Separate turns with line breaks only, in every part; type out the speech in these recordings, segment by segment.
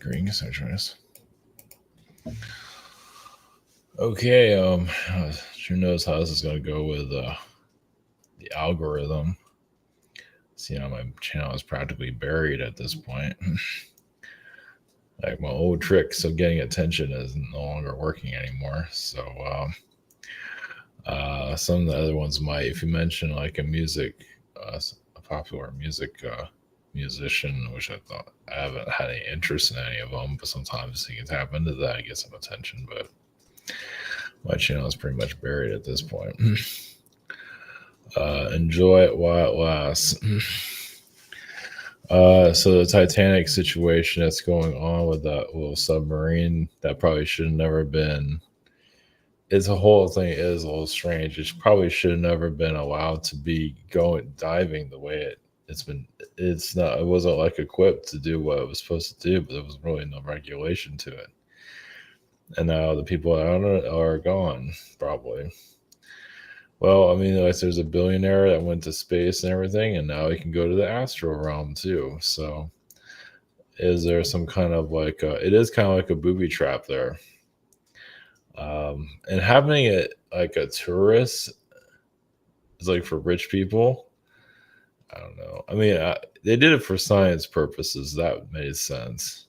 green choice. Okay, who knows how this is going to go with the algorithm. See, my channel is practically buried at this point. Like my old tricks of getting attention is no longer working anymore. So some of the other ones might, if you mention like a popular music musician, which I haven't had any interest in any of them, but sometimes you can tap into that and get some attention. But my channel is pretty much buried at this point. Enjoy it while it lasts. So the Titanic situation that's going on with that little submarine that probably should have never been. It's a whole thing is a little strange. It probably should have never been allowed to be going diving the way it's been. It's not. It wasn't like equipped to do what it was supposed to do, but there was really no regulation to it. And now the people that own it are gone, probably. Well, I mean, like there's a billionaire that went to space and everything, and now he can go to the astral realm too. So, is there some kind of like it is kind of like a booby trap there? And having it like a tourist is like for rich people. I don't know. I mean, they did it for science purposes. That made sense.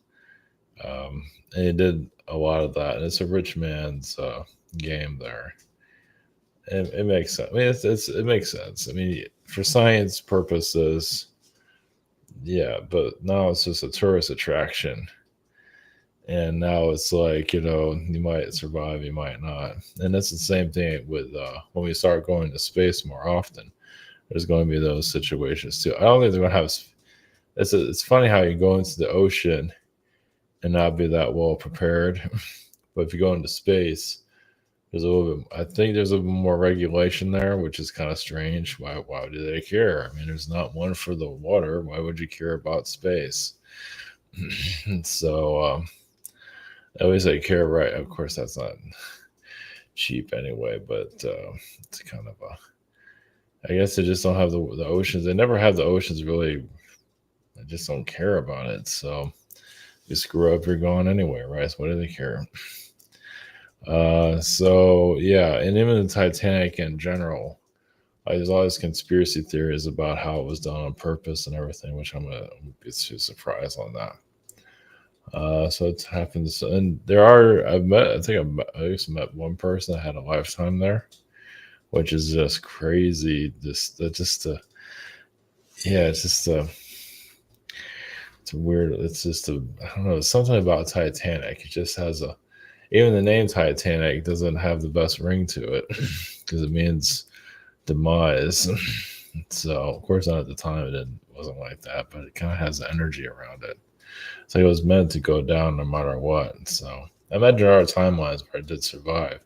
And they did a lot of that, and it's a rich man's game there. It makes sense. I mean, it makes sense. I mean, for science purposes, yeah. But now it's just a tourist attraction, and now it's like you might survive, you might not, and that's the same thing with when we start going to space more often. There's going to be those situations too. I don't think they're going to have. It's funny how you go into the ocean and not be that well prepared, but if you go into space there's a little bit. I think there's a little more regulation there, which is kind of strange. Why do they care? I mean, there's not one for the water. Why would you care about space? So at least they care, right? Of course, that's not cheap anyway, but it's kind of a. I guess they just don't have the oceans. They never have the oceans really. They just don't care about it. So you screw up, you're gone anyway, right? So what do they care? So yeah, and even the Titanic in general, there's all these conspiracy theories about how it was done on purpose and everything, which I'm gonna be too surprised on that. So it happens, and there are. I think I used to met one person that had a lifetime there, which is just crazy. Yeah, it's just it's weird. It's just I don't know. Something about Titanic. It just has a. Even the name Titanic doesn't have the best ring to it because it means demise. So, of course, not at the time it wasn't like that, but it kind of has the energy around it. So it was meant to go down no matter what. So I imagine there are timelines where it did survive,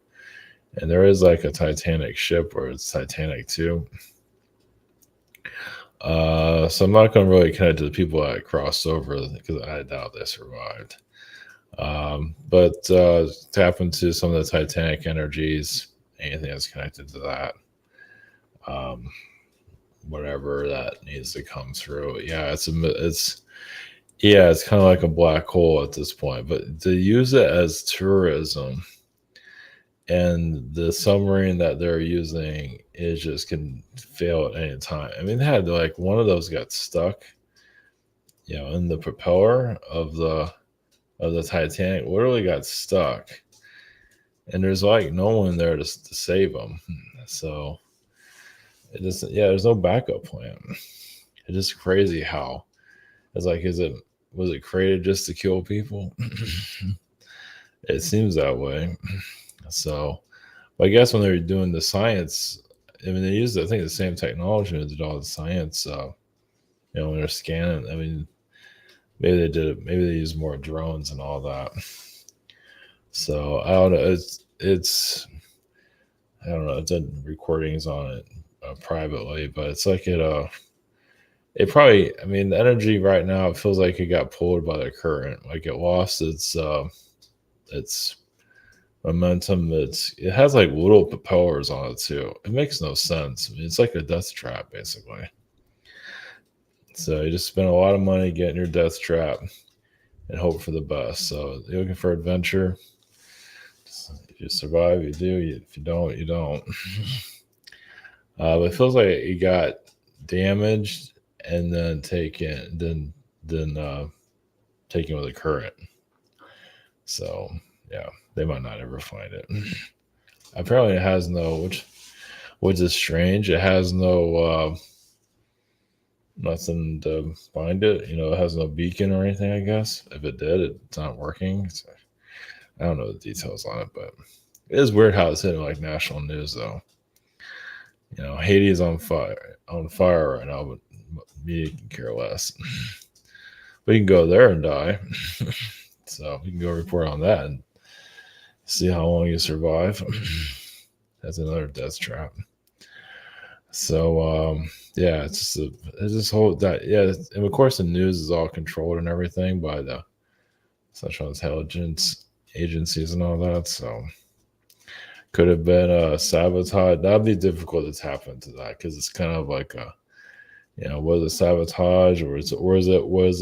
and there is like a Titanic ship where it's Titanic too. So I'm not going to really connect to the people that crossed over because I doubt they survived. But tap into some of the Titanic energies, anything that's connected to that, um, whatever that needs to come through. Yeah, it's kind of like a black hole at this point. But to use it as tourism, and the submarine that they're using is just can fail at any time. I mean, they had like one of those got stuck, in the propeller of the Titanic literally got stuck, and there's like no one there to save them. So it just there's no backup plan. It's just crazy how it's like was it created just to kill people? It seems that way. So I guess when they're doing the science, I mean they used I think the same technology to do all the science. When they're scanning, I mean maybe they did it. Maybe they use more drones and all that. So I don't know. It's I don't know. I've done recordings on it privately, but it's like it probably. I mean, the energy right now it feels like it got pulled by the current. Like it lost its momentum. It has like little propellers on it too. It makes no sense. I mean, it's like a death trap basically. So you just spend a lot of money getting your death trap, and hope for the best. So you're looking for adventure. If you survive, you do. If you don't, you don't. But it feels like it got damaged and then taken with a current. So yeah, they might not ever find it. Apparently, it has no, which is strange. It has no nothing to find it. It has no beacon or anything. I guess if it did, it's not working. So, I don't know the details on it, but it is weird how it's hitting like national news though. Haiti is on fire right now, but media can care less. We can go there and die. So we can go report on that and see how long you survive. That's another death trap. So yeah, it's this whole that yeah, and of course the news is all controlled and everything by the Central Intelligence agencies and all that. So could have been a sabotage. That'd be difficult to tap into that because it's kind of like was it sabotage or was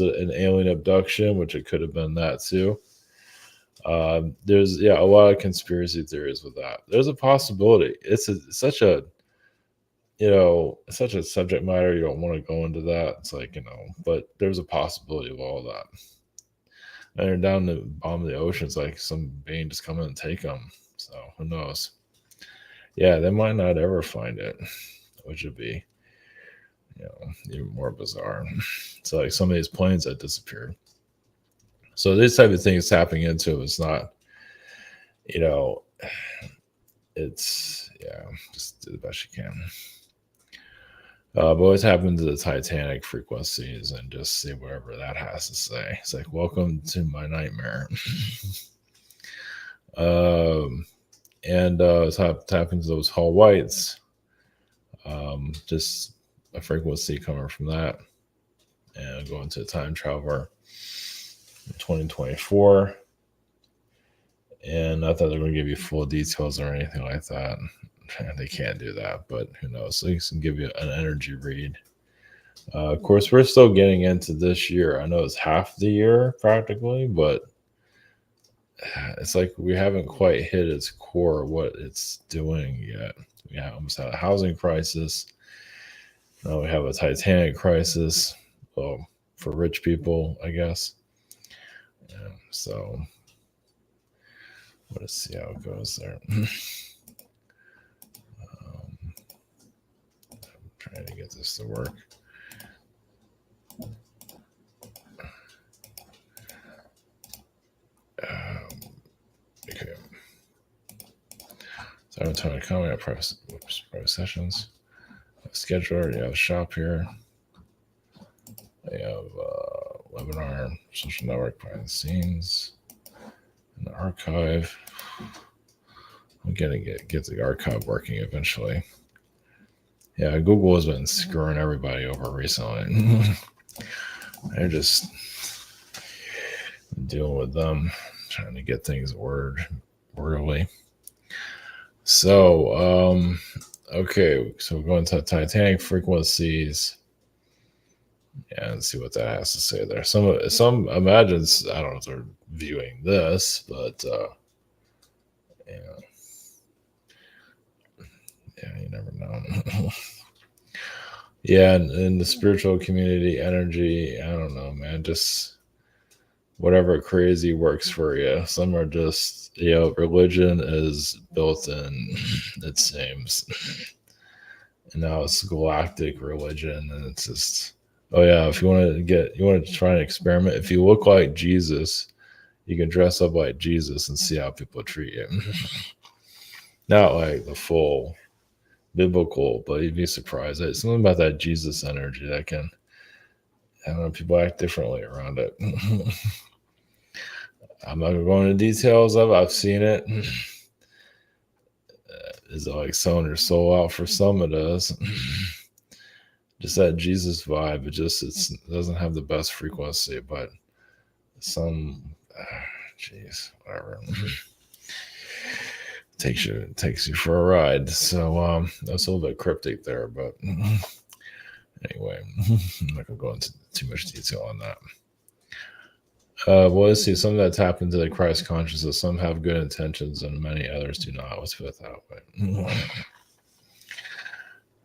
it an alien abduction, which it could have been that too. There's a lot of conspiracy theories with that. There's a possibility. Such a subject matter. You don't want to go into that. It's like but there's a possibility of all that. And they're down the bottom of the ocean. It's like some being just come in and take them. So who knows? Yeah, they might not ever find it, which would be even more bizarre. So like some of these planes that disappeared. So this type of thing is tapping into. It's not, it's just do the best you can. But what's happened to the Titanic frequencies and just see whatever that has to say. It's like, welcome to my nightmare. And tap into those Hall Whites. Just a frequency coming from that. And going to Time Traveler in 2024. And I thought they were going to give you full details or anything like that. They can't do that, but who knows? So they can give you an energy read. Of course, we're still getting into this year. I know it's half the year practically, but it's like we haven't quite hit its core, what it's doing yet. We almost had a housing crisis. Now we have a Titanic crisis. Well, for rich people, I guess. Yeah, so let's see how it goes there. Trying to get this to work. Okay. So I'm turning coming up private sessions. Scheduler, you have shop here. They have webinar, social network behind the scenes, and the archive. I'm gonna get the archive working eventually. Yeah, Google has been screwing everybody over recently. They're just dealing with them, trying to get things orderly. So, okay, so we're going to Titanic frequencies. Yeah, and see what that has to say there. Some imagines, I don't know if they're viewing this, but you never know. Yeah, and in the spiritual community, energy, I don't know, man, just whatever crazy works for you. Some are just, religion is built in, it seems. And now it's galactic religion, and it's just, oh yeah, if you want to try an experiment, if you look like Jesus, you can dress up like Jesus and see how people treat you. Not like the full biblical, but you'd be surprised. It's something about that Jesus energy that can, I don't know, people act differently around it. I'm not going to go into details of it. I've seen it. Is it like selling your soul out? For some it is. Just that Jesus vibe. It doesn't have the best frequency, but some, whatever. Takes you for a ride. So that's a little bit cryptic there, but anyway, I'm not gonna go into too much detail on that. Well, let's see. Some that tap into the Christ consciousness, some have good intentions, and many others do not. Let's put it that way.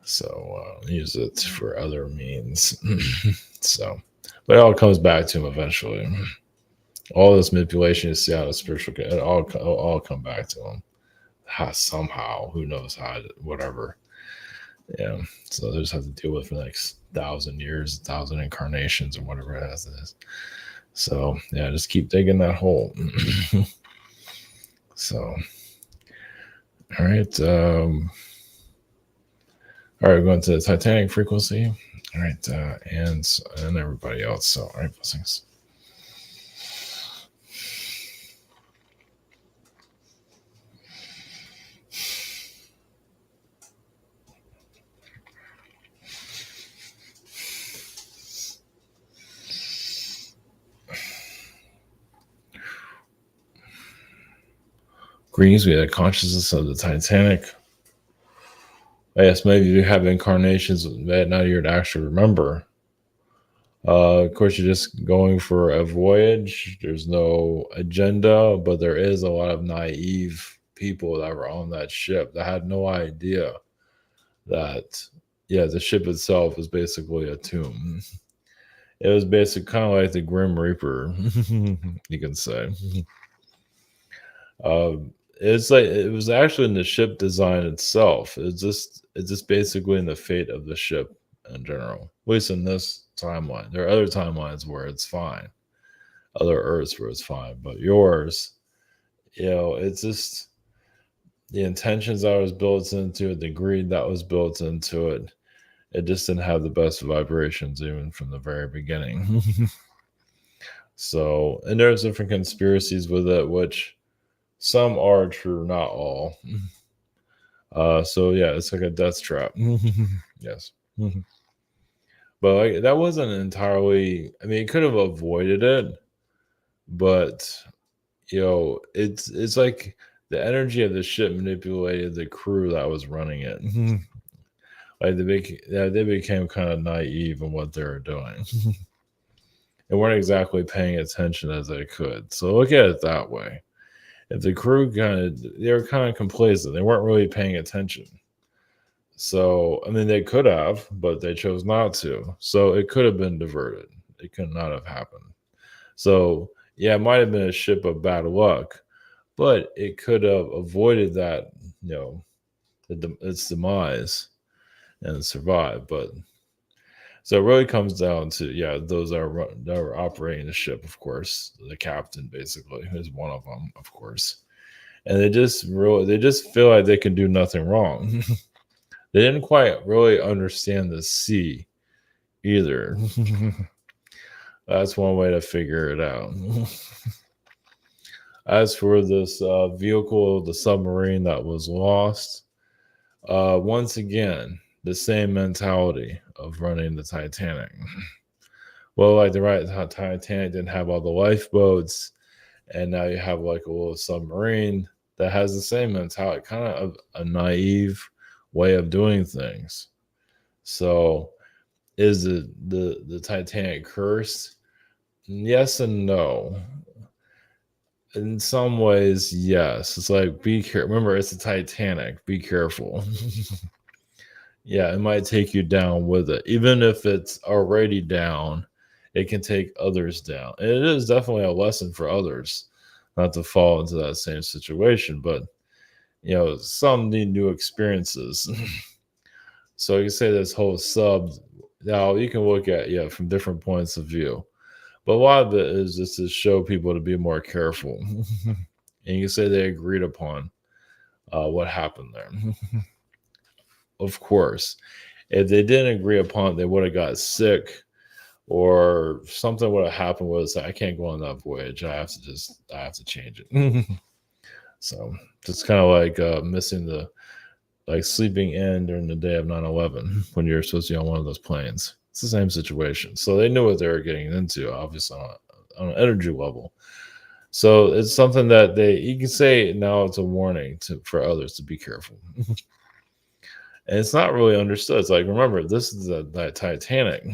So use it for other means. So, but it all comes back to him eventually. All this manipulation you see out of spiritual, it all come back to him. Somehow, who knows how? Whatever. Yeah. So they just have to deal with it for the next 1,000 years, 1,000 incarnations, or whatever it is. So yeah, just keep digging that hole. So, all right. All right, we're going to the Titanic frequency. All right, and everybody else. So, all right, blessings. Greetings, we had consciousness of the Titanic. Yes, maybe you have incarnations that now you'd actually remember. Of course, you're just going for a voyage. There's no agenda, but there is a lot of naive people that were on that ship that had no idea that, yeah, the ship itself was basically a tomb. It was basically kind of like the Grim Reaper, you can say. It's like it was actually in the ship design itself. It's just basically in the fate of the ship in general. At least in this timeline. There are other timelines where it's fine, other Earths where it's fine, but yours, it's just the intentions that was built into it, the greed that was built into it. It just didn't have the best vibrations even from the very beginning. So, and there's different conspiracies with it, which some are true, not all. So yeah, it's like a death trap. Yes. But like that wasn't entirely, I mean, it could have avoided it, but it's like the energy of the ship manipulated the crew that was running it. Like they became kind of naive in what they were doing. And weren't exactly paying attention as they could. So look at it that way. If the crew they were kind of complacent, they weren't really paying attention. So I mean, they could have, but they chose not to. So it could have been diverted. It could not have happened. So yeah, it might have been a ship of bad luck, but it could have avoided that, its demise and survive. But so it really comes down to, yeah, those that are operating the ship, of course, the captain basically is one of them, of course, and they just feel like they can do nothing wrong. They didn't quite really understand the sea either. That's one way to figure it out. As for this vehicle, the submarine that was lost, once again, the same mentality of running the Titanic. Well, like the Titanic didn't have all the lifeboats, and now you have like a little submarine that has the same mentality, kind of a naive way of doing things. So, is the Titanic cursed? Yes and no. In some ways, yes. It's like be careful. Remember, it's a Titanic. Be careful. Yeah, it might take you down with it. Even if it's already down, it can take others down. And it is definitely a lesson for others not to fall into that same situation. But some need new experiences. So you say this whole sub. Now you can look at from different points of view. But a lot of it is just to show people to be more careful. And you can say they agreed upon what happened there. Of course, if they didn't agree upon it, they would have got sick or something would have happened with us. I can't go on that voyage. I have to change it. So it's kind of like missing the like sleeping in during the day of 9/11 when you're supposed to be on one of those planes. It's the same situation. So they knew what they were getting into, obviously on an energy level. So it's something that you can say now it's a warning for others to be careful. And it's not really understood. It's like, remember, this is that Titanic.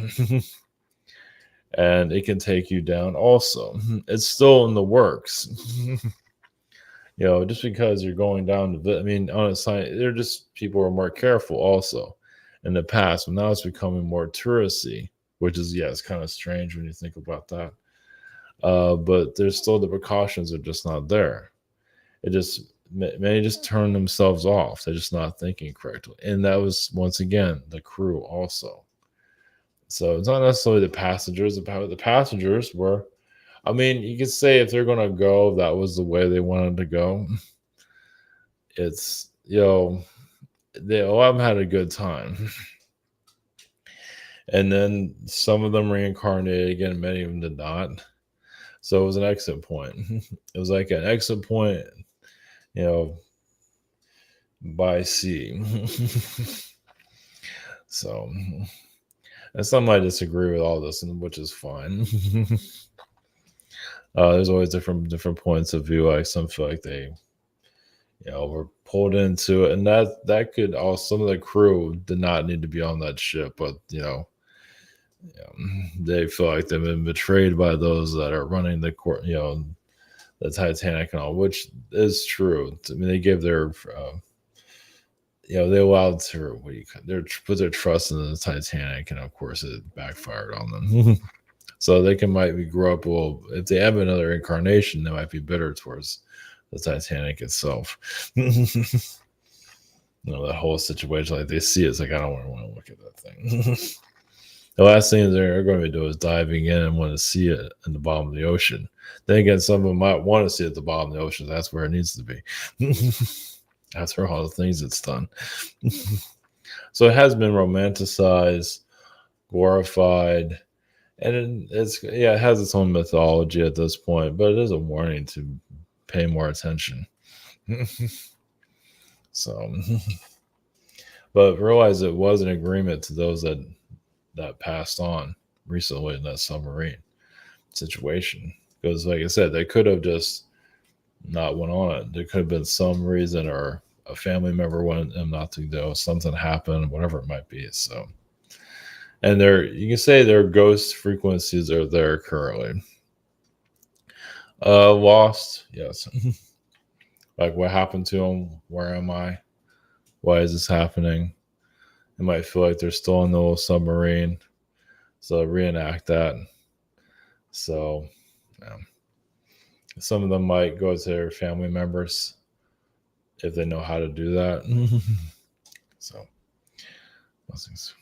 and it can take you down also. It's still in the works. Just because you're going down I mean, on a side, they're just people are more careful also in the past, but now it's becoming more touristy, which is, yeah, it's kind of strange when you think about that. But there's still the precautions are just not there. It just may just turn themselves off. They're just not thinking correctly. And that was once again the crew also. So it's not necessarily the passengers. The passengers were, I mean, you could say if they're gonna go, that was the way they wanted to go. It's they all of them had a good time. And then some of them reincarnated again, many of them did not. So it was an exit point. It was like an exit point, you know, by sea. So and some I disagree with all this, and which is fine. There's always different points of view. Like some feel like they, were pulled into it, and that could also some of the crew did not need to be on that ship, but they feel like they've been betrayed by those that are running the court, the Titanic and all, which is true. I mean, they gave their, they allowed to put their trust in the Titanic, and of course, it backfired on them. So they can might be grow up. Well, if they have another incarnation, they might be bitter towards the Titanic itself. That whole situation, like they see it, it's like I don't want to look at that thing. The last thing they're going to do is diving in and want to see it in the bottom of the ocean. Then again, some of them might want to see it at the bottom of the ocean. That's where it needs to be. After all the things it's done. So it has been romanticized, glorified, and it has its own mythology at this point, but it is a warning to pay more attention. So, but realize it was an agreement to those that passed on recently in that submarine situation. Because, like I said, they could have just not went on it. There could have been some reason, or a family member wanted them not to go. Something happened, whatever it might be. So, and you can say their ghost frequencies are there currently. Lost, yes. Like what happened to them? Where am I? Why is this happening? It might feel like they're still in the little submarine. So reenact that. So some of them might go to their family members if they know how to do that. So blessings.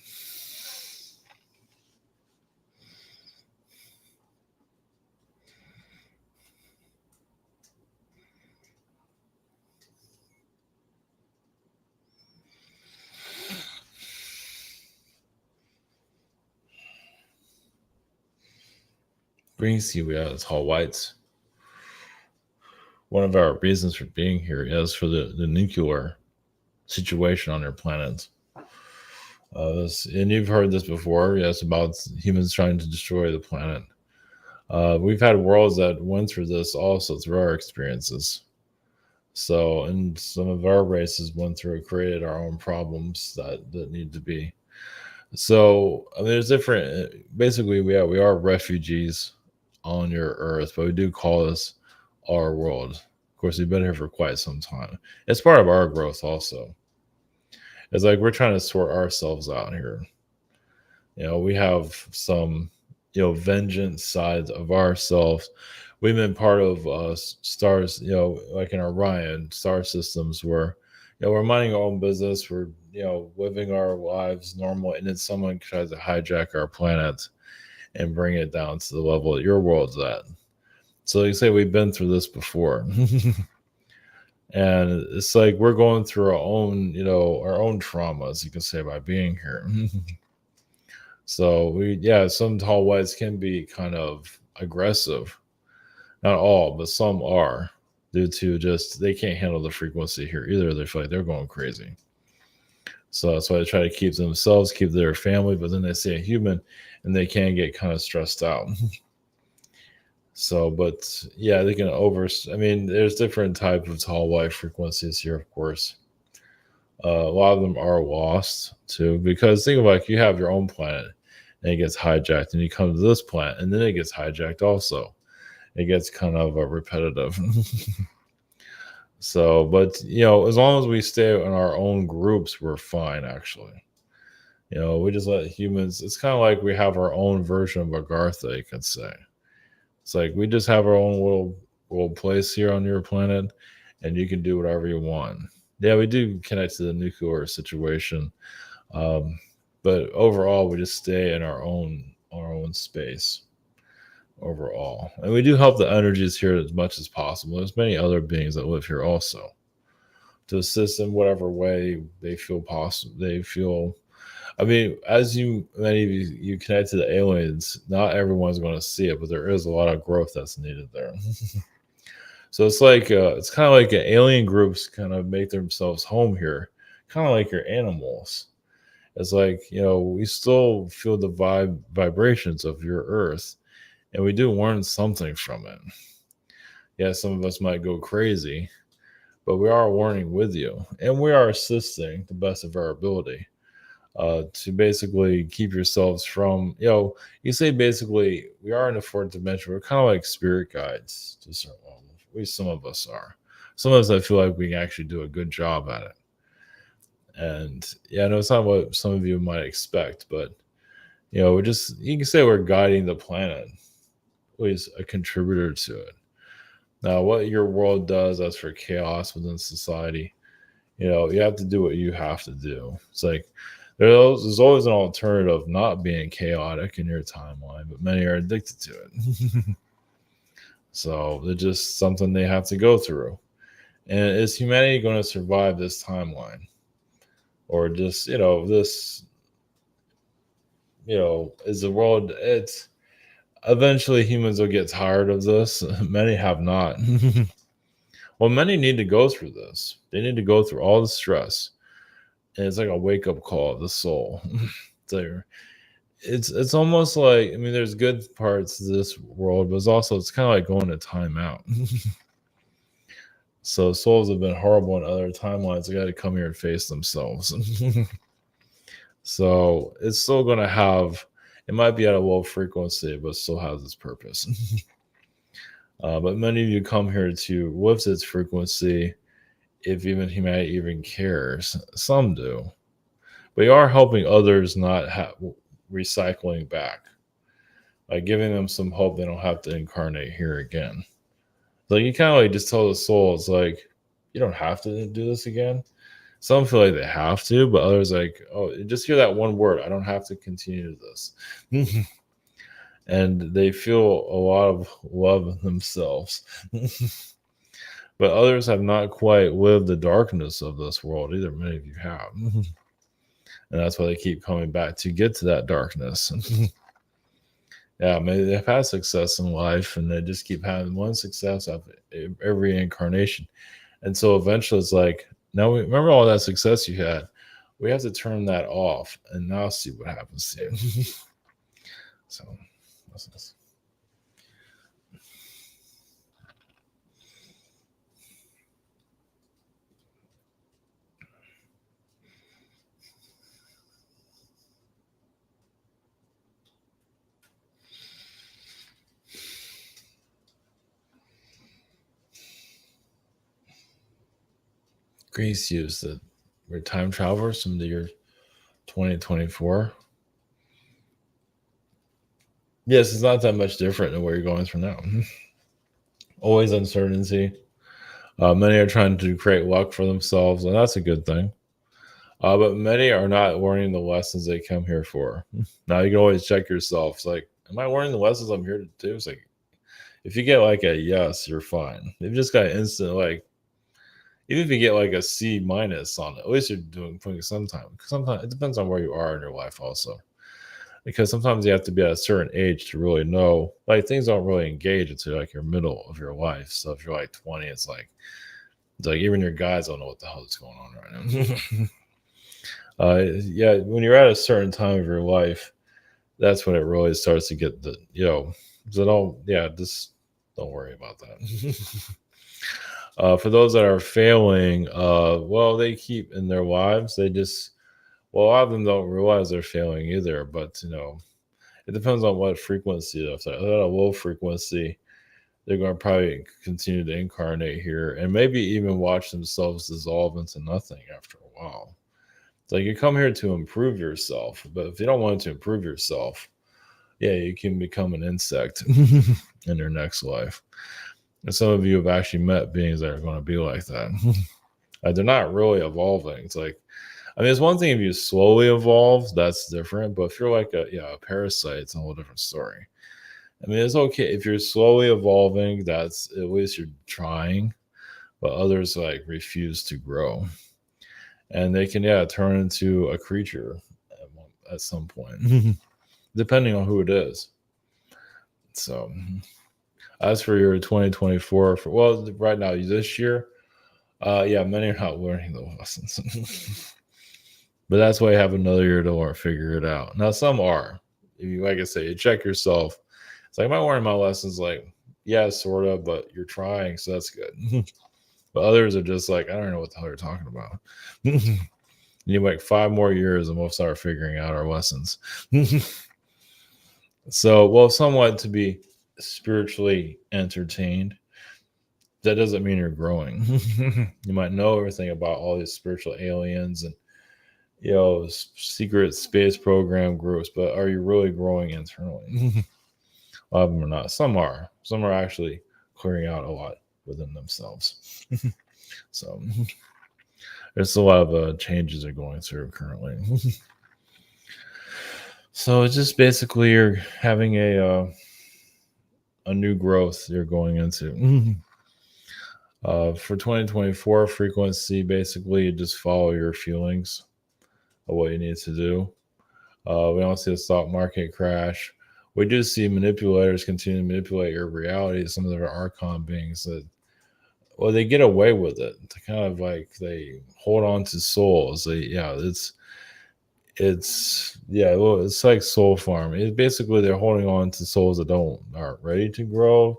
Green sea, we have tall whites. One of our reasons for being here is for the nuclear situation on their planet. And you've heard this before, yes, about humans trying to destroy the planet. We've had worlds that went through this also through our experiences. So, and some of our races went through and created our own problems that need to be. So, I mean, there's different. Basically, we are refugees on your Earth, but we do call this our world. Of course, we've been here for quite some time. It's part of our growth, also. It's like we're trying to sort ourselves out here. We have some, vengeance sides of ourselves. We've been part of stars, like in Orion star systems, where we're minding our own business. We're living our lives normal, and then someone tries to hijack our planet and bring it down to the level that your world's at. So you say we've been through this before. And it's like we're going through our own traumas, you can say, by being here. So some tall whites can be kind of aggressive. Not all, but some are, due to just they can't handle the frequency here either. They feel like they're going crazy. So that's why they try to keep themselves, keep their family, but then they see a human and they can get kind of stressed out. So, but yeah, they can there's different types of tall white frequencies here, of course. A lot of them are lost too, because think of like you have your own planet and it gets hijacked, and you come to this planet, and then it gets hijacked also. It gets kind of repetitive. So, but as long as we stay in our own groups, we're fine. Actually, we just let humans. It's kind of like we have our own version of Agartha, you could say. It's like we just have our own little place here on your planet, and you can do whatever you want. Yeah, we do connect to the nuclear situation, um, but overall, we just stay in our own space overall, and we do help the energies here as much as possible. There's many other beings that live here also to assist in whatever way they feel possible. They feel. I mean, as many of you connect to the aliens, not everyone's going to see it, but there is a lot of growth that's needed there. So it's like it's kind of like alien groups kind of make themselves home here, kind of like your animals. It's like we still feel the vibrations of your Earth, and we do learn something from it. Yeah, some of us might go crazy, but we are learning with you, and we are assisting the best of our ability to basically keep yourselves from, you say basically we are in the fourth dimension. We're kind of like spirit guides to a certain level. At least some of us are. Some of us, I feel like we can actually do a good job at it. And yeah, I know it's not what some of you might expect, but we're just, you can say we're guiding the planet, at least a contributor to it. Now, what your world does as for chaos within society, you have to do what you have to do. It's like there's always an alternative not being chaotic in your timeline, but many are addicted to it. So it's just something they have to go through. And is humanity going to survive this timeline? Or just, this, is the world, it's eventually humans will get tired of this. Many have not. Well, many need to go through this. They need to go through all the stress. And it's like a wake up call of the soul. So it's almost like, I mean, there's good parts to this world, but it's kind of like going to timeout. So souls have been horrible in other timelines. They got to come here and face themselves. So it's still going to have, it might be at a low frequency, but still has its purpose. But many of you come here to lift its frequency, if even humanity even cares. Some do. But you are helping others not recycling back, by giving them some hope they don't have to incarnate here again. Like you kind of like just tell the soul, it's like, you don't have to do this again. Some feel like they have to, but others like, oh, just hear that one word. I don't have to continue this. And they feel a lot of love in themselves. But others have not quite lived the darkness of this world either. Many of you have. And that's why they keep coming back to get to that darkness. Yeah, maybe they've had success in life and they just keep having one success after every incarnation. And so eventually it's like, now we remember all that success you had. We have to turn that off and now see what happens to you. So that's nice. Greece used that we're time travelers from the year 2024. Yes, it's not that much different than where you're going from now. Always uncertainty. Many are trying to create luck for themselves, and that's a good thing. But many are not learning the lessons they come here for. Now you can always check yourself. It's like, am I learning the lessons I'm here to do? It's like, if you get like a yes, you're fine. You've just got instant like, even if you get like a C minus on it, at least you're putting some time. Sometimes it depends on where you are in your life also. Because sometimes you have to be at a certain age to really know, like things don't really engage until like your middle of your life. So if you're like 20, it's like even your guys don't know what the hell is going on right now. Yeah, when you're at a certain time of your life, that's when it really starts to get the, so just don't worry about that. For those that are failing, well, they keep in their lives, they just, well, a lot of them don't realize they're failing either, but it depends on what frequency. If they're at a low frequency, they're going to probably continue to incarnate here and maybe even watch themselves dissolve into nothing after a while. It's like you come here to improve yourself, but if you don't want to improve yourself, yeah, you can become an insect in your next life. And some of you have actually met beings that are going to be like that. They're not really evolving. It's like, I mean, it's one thing if you slowly evolve, that's different. But if you're like a parasite, it's a whole different story. I mean, it's okay if you're slowly evolving. That's at least you're trying, but others like refuse to grow, and they can turn into a creature at some point, depending on who it is. So, as for your 2024, right now this year, many are not learning the lessons, but that's why you have another year to learn, figure it out. Now, some are. You, like I say, you check yourself. It's like, am I learning my lessons? Like, yeah, sort of, but you're trying, so that's good. But others are just like, I don't know what the hell you're talking about. You need like 5 more years and we'll start figuring out our lessons. So, well, somewhat to be spiritually entertained, that doesn't mean you're growing. You might know everything about all these spiritual aliens and secret space program groups, but are you really growing internally? A lot of them are not. Some are. Some are actually clearing out a lot within themselves. So there's a lot of changes they're going through currently. So it's just basically you're having a new growth you're going into. For 2024 frequency, basically you just follow your feelings of what you need to do. We don't see the stock market crash. We do see manipulators continue to manipulate your reality. Some of them are archon beings that, well, they get away with it. To kind of like they hold on to souls. It's like soul farming. Basically they're holding on to souls that aren't ready to grow.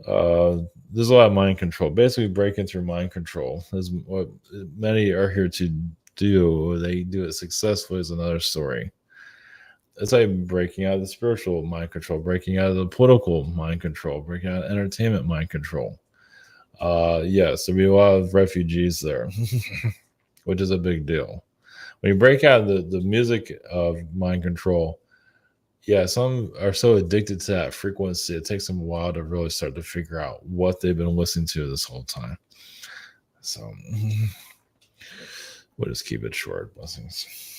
There's a lot of mind control. Basically, breaking through mind control is what many are here to do. They do it successfully is another story. It's like breaking out of the spiritual mind control, breaking out of the political mind control, breaking out of entertainment mind control. Yes, there'll be a lot of refugees there, which is a big deal. When you break out of the music of mind control, some are so addicted to that frequency, it takes them a while to really start to figure out what they've been listening to this whole time. So we'll just keep it short. Blessings.